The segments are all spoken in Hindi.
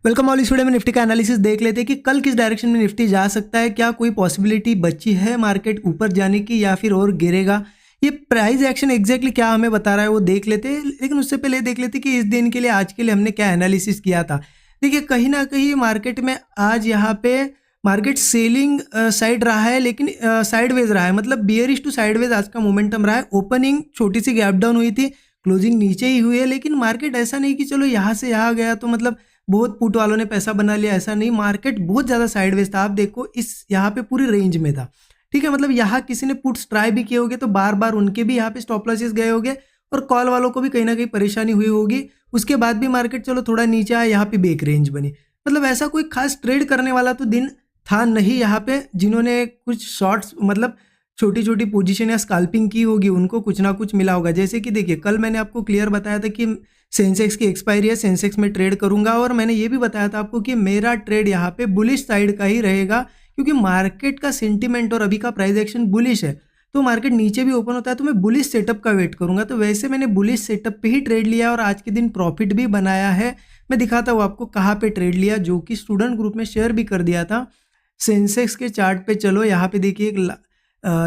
Welcome all. इस वीडियो में निफ्टी का एनालिसिस देख लेते हैं कि कल किस डायरेक्शन में निफ्टी जा सकता है। क्या कोई पॉसिबिलिटी बची है मार्केट ऊपर जाने की या फिर और गिरेगा। ये प्राइस एक्शन एग्जैक्टली क्या हमें बता रहा है वो देख लेते हैं, लेकिन उससे पहले देख लेते हैं कि इस दिन के लिए आज के लिए हमने क्या एनालिसिस किया था। देखिए कहीं ना कहीं मार्केट में आज यहाँ पे मार्केट सेलिंग साइड रहा है, लेकिन साइडवेज रहा है, मतलब बियरिश टू साइडवेज आज का मोमेंटम रहा है। ओपनिंग छोटी सी गैप डाउन हुई थी, क्लोजिंग नीचे ही हुई है, लेकिन मार्केट ऐसा नहीं कि चलो यहाँ से यहाँ गया तो मतलब बहुत पुट वालों ने पैसा बना लिया, ऐसा नहीं। मार्केट बहुत ज़्यादा साइडवेज था। आप देखो इस यहाँ पे पूरी रेंज में था, ठीक है। मतलब यहाँ किसी ने पुट्स ट्राई भी किए होंगे तो बार बार उनके भी यहाँ पे स्टॉप लॉसेस गए होंगे और कॉल वालों को भी कहीं ना कहीं परेशानी हुई होगी। उसके बाद भी मार्केट चलो थोड़ा नीचे आया, यहाँ पे बेक रेंज बनी। मतलब ऐसा कोई खास ट्रेड करने वाला तो दिन था नहीं यहाँ पे। जिन्होंने कुछ शॉर्ट्स मतलब छोटी छोटी पोजीशन या स्कैल्पिंग की होगी उनको कुछ ना कुछ मिला होगा। जैसे कि देखिए कल मैंने आपको क्लियर बताया था कि सेंसेक्स की एक्सपायरी है, सेंसेक्स में ट्रेड करूंगा, और मैंने ये भी बताया था आपको कि मेरा ट्रेड यहाँ पे बुलिश साइड का ही रहेगा, क्योंकि मार्केट का सेंटीमेंट और अभी का प्राइस एक्शन बुलिश है। तो मार्केट नीचे भी ओपन होता है तो मैं बुलिश सेटअप का वेट करूंगा। तो वैसे मैंने बुलिश सेटअप पे ही ट्रेड लिया और आज के दिन प्रॉफिट भी बनाया है। मैं दिखाता हूँ आपको कहाँ पे ट्रेड लिया, जो कि स्टूडेंट ग्रुप में शेयर भी कर दिया था। सेंसेक्स के चार्ट पे चलो, यहाँ पे देखिए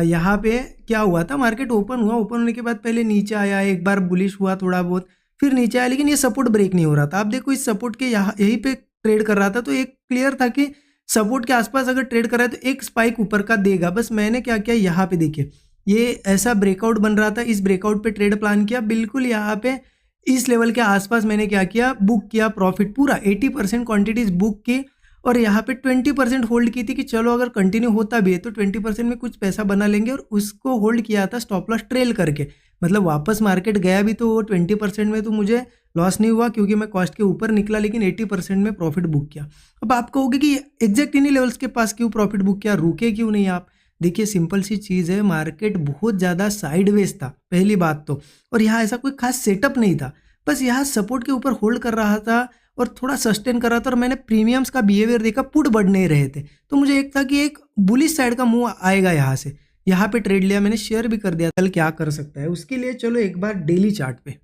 यहाँ पे क्या हुआ था, मार्केट ओपन हुआ, ओपन होने के बाद पहले नीचे आया, एक बार बुलिश हुआ थोड़ा बहुत, फिर नीचे आया, लेकिन ये सपोर्ट ब्रेक नहीं हो रहा था। आप देखो इस सपोर्ट के यहाँ यहीं पे ट्रेड कर रहा था, तो एक क्लियर था कि सपोर्ट के आसपास अगर ट्रेड कर रहा है तो एक स्पाइक ऊपर का देगा। बस मैंने क्या किया, यहाँ पे देखिए ये ऐसा ब्रेकआउट बन रहा था, इस ब्रेकआउट पे ट्रेड प्लान किया, बिल्कुल यहाँ पे इस लेवल के आसपास मैंने क्या किया, बुक किया प्रॉफिट पूरा 80% क्वांटिटीज बुक की, और यहाँ पे 20% होल्ड की थी कि चलो अगर कंटिन्यू होता भी है तो 20% में कुछ पैसा बना लेंगे, और उसको होल्ड किया था स्टॉप लॉस ट्रेल करके। मतलब वापस मार्केट गया भी तो 20% में तो मुझे लॉस नहीं हुआ क्योंकि मैं कॉस्ट के ऊपर निकला, लेकिन 80% में प्रॉफिट बुक किया। अब आप कहोगे कि एग्जैक्ट इन्हीं लेवल्स के पास क्यों प्रॉफिट बुक किया, रुके क्यों नहीं आप। देखिए सिंपल सी चीज़ है, मार्केट बहुत ज़्यादा साइडवेज था पहली बात तो, और यहाँ ऐसा कोई खास सेटअप नहीं था, बस यहाँ सपोर्ट के ऊपर होल्ड कर रहा था और थोड़ा सस्टेन कर रहा था। और मैंने प्रीमियम्स का बिहेवियर देखा, पुट बढ़ नहीं रहे थे, तो मुझे एक था कि एक बुलिश साइड का मूव आएगा यहाँ से। यहाँ पे ट्रेड लिया, मैंने शेयर भी कर दिया। कल क्या कर सकता है उसके लिए चलो एक बार डेली चार्ट पे।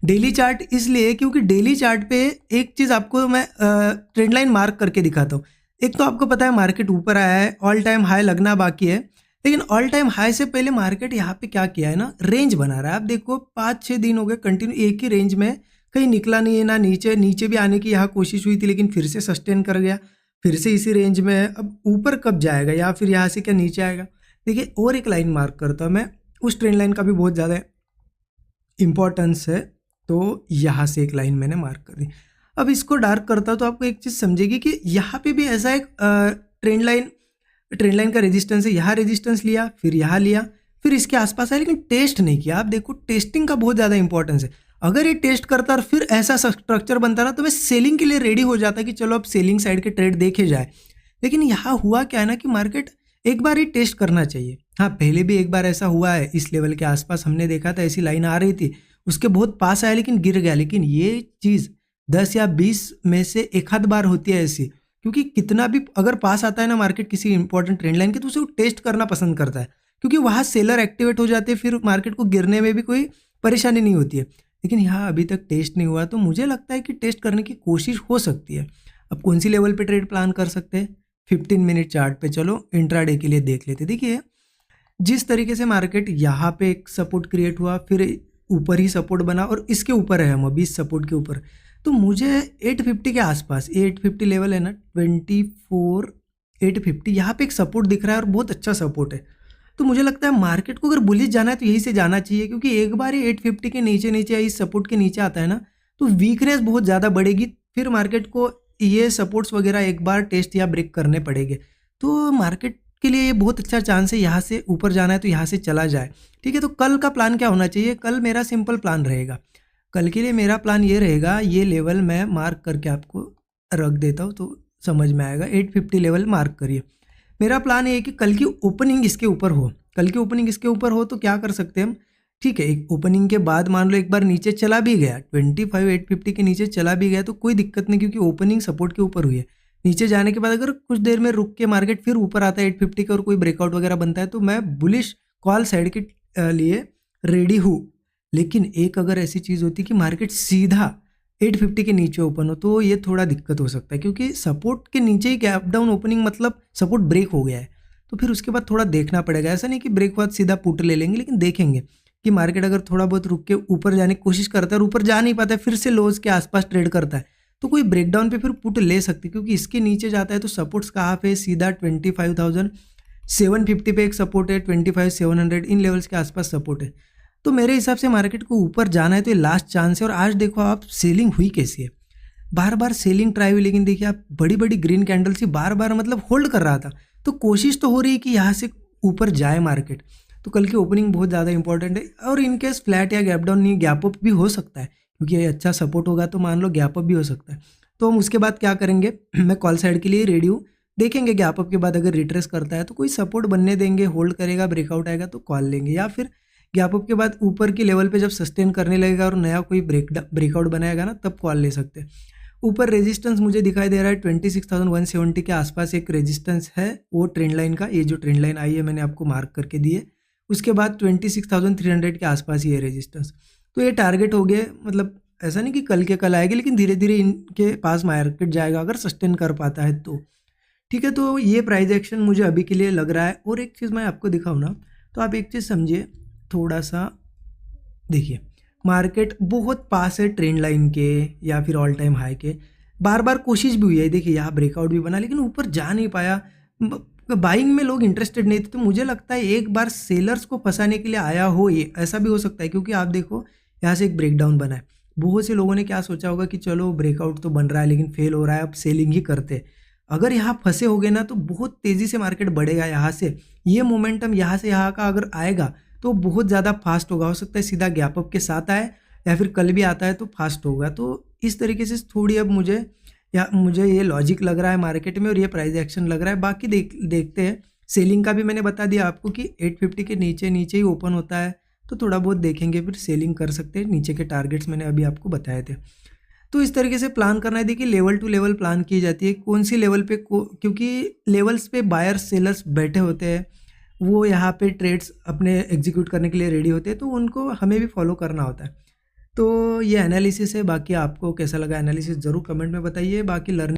डेली चार्ट इसलिए क्योंकि डेली चार्ट पे एक चीज़ आपको मैं ट्रेंड लाइन मार्क करके दिखाता हूँ। एक तो आपको पता है मार्केट ऊपर आया है, ऑल टाइम हाई लगना बाकी है, लेकिन ऑल टाइम हाई से पहले मार्केट यहाँ पे क्या किया है ना, रेंज बना रहा है। आप देखो 5-6 दिन हो गए कंटिन्यू एक ही रेंज में, कहीं निकला नहीं है ना। नीचे नीचे भी आने की यहाँ कोशिश हुई थी, लेकिन फिर से सस्टेन कर गया, फिर से इसी रेंज में है। अब ऊपर कब जाएगा या फिर यहाँ से क्या नीचे आएगा। देखिए और एक लाइन मार्क करता हूँ मैं, उस ट्रेंड लाइन का भी बहुत ज़्यादा इंपॉर्टेंस है, तो यहाँ से एक लाइन मैंने मार्क कर दी। अब इसको डार्क करता हूँ तो आपको एक चीज़ समझेगी कि यहाँ पे भी ऐसा एक ट्रेंड लाइन का रेजिस्टेंस है। यहाँ रेजिस्टेंस लिया, फिर यहाँ लिया, फिर इसके आसपास है, लेकिन टेस्ट नहीं किया। आप देखो टेस्टिंग का बहुत ज़्यादा इंपॉर्टेंस है। अगर ये टेस्ट करता और फिर ऐसा स्ट्रक्चर बनता ना, तो मैं सेलिंग के लिए रेडी हो जाता कि चलो अब सेलिंग साइड के ट्रेड देखे जाए। लेकिन यहाँ हुआ क्या है ना कि मार्केट एक बार ही टेस्ट करना चाहिए। हाँ पहले भी एक बार ऐसा हुआ है, इस लेवल के आसपास हमने देखा था, ऐसी लाइन आ रही थी, उसके बहुत पास आया लेकिन गिर गया। लेकिन ये चीज़ 10 या 20 में से एक आध बार होती है ऐसी, क्योंकि कितना भी अगर पास आता है ना मार्केट किसी इंपॉर्टेंट ट्रेंड लाइन के, तो उसे टेस्ट करना पसंद करता है, क्योंकि वहाँ सेलर एक्टिवेट हो जाते हैं, फिर मार्केट को गिरने में भी कोई परेशानी नहीं होती है। लेकिन यहाँ अभी तक टेस्ट नहीं हुआ, तो मुझे लगता है कि टेस्ट करने की कोशिश हो सकती है। अब कौन सी लेवल पे ट्रेड प्लान कर सकते हैं, 15 मिनट चार्ट पे चलो इंट्राडे के लिए देख लेते। देखिए जिस तरीके से मार्केट यहाँ पे एक सपोर्ट क्रिएट हुआ, फिर ऊपर ही सपोर्ट बना, और इसके ऊपर है हम अभी इस सपोर्ट के ऊपर, तो मुझे 850 के आसपास, 850 लेवल है ना 24 850, यहाँ पे एक सपोर्ट दिख रहा है और बहुत अच्छा सपोर्ट है। तो मुझे लगता है मार्केट को अगर बुलिश जाना है तो यही से जाना चाहिए, क्योंकि एक बार ही 850 के नीचे नीचे इस सपोर्ट के नीचे आता है ना, तो वीकनेस बहुत ज़्यादा बढ़ेगी, फिर मार्केट को ये सपोर्ट्स वगैरह एक बार टेस्ट या ब्रेक करने पड़ेंगे। तो मार्केट के लिए ये बहुत अच्छा चांस है, यहाँ से ऊपर जाना है तो यहाँ से चला जाए। ठीक है, तो कल का प्लान क्या होना चाहिए, कल मेरा सिंपल प्लान रहेगा। कल के लिए मेरा प्लान ये रहेगा, ये लेवल मैं मार्क करके आपको रख देता हूँ तो समझ में आएगा। 850 लेवल मार्क करिए। मेरा प्लान ये है कि कल की ओपनिंग इसके ऊपर हो, कल की ओपनिंग इसके ऊपर हो तो क्या कर सकते हैं हम, ठीक है, एक ओपनिंग के बाद मान लो एक बार नीचे चला भी गया, 25 850 के नीचे चला भी गया तो कोई दिक्कत नहीं, क्योंकि ओपनिंग सपोर्ट के ऊपर हुई है। नीचे जाने के बाद अगर कुछ देर में रुक के मार्केट फिर ऊपर आता है 850 का और कोई ब्रेकआउट वगैरह बनता है, तो मैं बुलिश कॉल साइड के लिए रेडी हूँ। लेकिन एक अगर ऐसी चीज़ होती कि मार्केट सीधा 850 के नीचे ओपन हो तो ये थोड़ा दिक्कत हो सकता है, क्योंकि सपोर्ट के नीचे ही गैप डाउन ओपनिंग मतलब सपोर्ट ब्रेक हो गया है। तो फिर उसके बाद थोड़ा देखना पड़ेगा, ऐसा नहीं कि ब्रेक के बाद सीधा पुट ले लेंगे, लेकिन देखेंगे कि मार्केट अगर थोड़ा बहुत रुक के ऊपर जाने की कोशिश करता है और ऊपर जा नहीं पाता है, फिर से लोज के आसपास ट्रेड करता है, तो कोई ब्रेकडाउन पे फिर पुट ले सकती है, क्योंकि इसके नीचे जाता है तो सपोर्ट्स कहाँ पे सीधा 25,750 पे एक सपोर्ट है, 25,700 इन लेवल्स के आसपास सपोर्ट है। तो मेरे हिसाब से मार्केट को ऊपर जाना है तो ये लास्ट चांस है। और आज देखो आप सेलिंग हुई कैसी है, बार बार सेलिंग ट्राई हुई, लेकिन देखिए आप बड़ी बड़ी ग्रीन कैंडल से बार बार मतलब होल्ड कर रहा था, तो कोशिश तो हो रही है कि यहाँ से ऊपर जाए मार्केट। तो कल की ओपनिंग बहुत ज़्यादा इंपॉर्टेंट है, और इनकेस फ्लैट या गैप डाउन नहीं, गैप अप भी हो सकता है, क्योंकि ये अच्छा सपोर्ट होगा तो मान लो गैप अप भी हो सकता है। तो हम उसके बाद क्या करेंगे, मैं कॉल साइड के लिए रेडी हूँ, देखेंगे गैप अप के बाद अगर रिट्रेस करता है तो कोई सपोर्ट बनने देंगे, होल्ड करेगा, ब्रेकआउट आएगा तो कॉल लेंगे, या फिर गैप अप के बाद ऊपर की लेवल पे जब सस्टेन करने लगेगा और नया कोई ब्रेकआउट बनाएगा ना, तब कॉल ले सकते हैं। ऊपर रेजिस्टेंस मुझे दिखाई दे रहा है 26,170 के आसपास एक रेजिस्टेंस है, वो ट्रेंड लाइन का, ये जो ट्रेंड लाइन आई है मैंने आपको मार्क करके दी है, उसके बाद 26,300 के आसपास ही है रेजिस्टेंस। तो ये टारगेट हो गए, मतलब ऐसा नहीं कि कल के कल आएगी, लेकिन धीरे धीरे इनके पास मार्केट जाएगा अगर सस्टेन कर पाता है तो। ठीक है, तो ये प्राइस एक्शन मुझे अभी के लिए लग रहा है। और एक चीज़ मैं आपको दिखाऊँ ना, तो आप एक चीज़ समझिए, थोड़ा सा देखिए, मार्केट बहुत पास है ट्रेंड लाइन के या फिर ऑल टाइम हाई के, बार बार कोशिश भी हुई है, देखिए यहाँ ब्रेकआउट भी बना, लेकिन ऊपर जा नहीं पाया। बाइंग में लोग इंटरेस्टेड नहीं थे, तो मुझे लगता है एक बार सेलर्स को फंसाने के लिए आया हो, ये ऐसा भी हो सकता है, क्योंकि आप देखो यहाँ से एक ब्रेकडाउन बना है, बहुत से लोगों ने क्या सोचा होगा कि चलो ब्रेकआउट तो बन रहा है लेकिन फेल हो रहा है, अब सेलिंग ही करते। अगर यहाँ फंसे हो गए ना तो बहुत तेज़ी से मार्केट बढ़ेगा यहाँ से, ये मोमेंटम यहाँ से यहाँ का अगर आएगा तो बहुत ज़्यादा फास्ट होगा, हो सकता है सीधा गैप अप के साथ आए, या फिर कल भी आता है तो फास्ट होगा। तो इस तरीके से थोड़ी अब मुझे ये लॉजिक लग रहा है मार्केट में, और ये प्राइस एक्शन लग रहा है। बाकी देखते हैं। सेलिंग का भी मैंने बता दिया आपको कि 850 के नीचे नीचे ही ओपन होता है, तो थोड़ा बहुत देखेंगे, फिर सेलिंग कर सकते हैं। नीचे के टारगेट्स मैंने अभी आपको बताए थे। तो इस तरीके से प्लान करना है। देखिए लेवल टू लेवल प्लान की जाती है, कौन सी लेवल पे क्योंकि लेवल्स पे बायर्स सेलर्स बैठे होते हैं, वो यहाँ पे ट्रेड्स अपने एग्जीक्यूट करने के लिए रेडी होते हैं, तो उनको हमें भी फॉलो करना होता है। तो ये एनालिसिस है, बाकी आपको कैसा लगा एनालिसिस ज़रूर कमेंट में बताइए। बाकी लर्निंग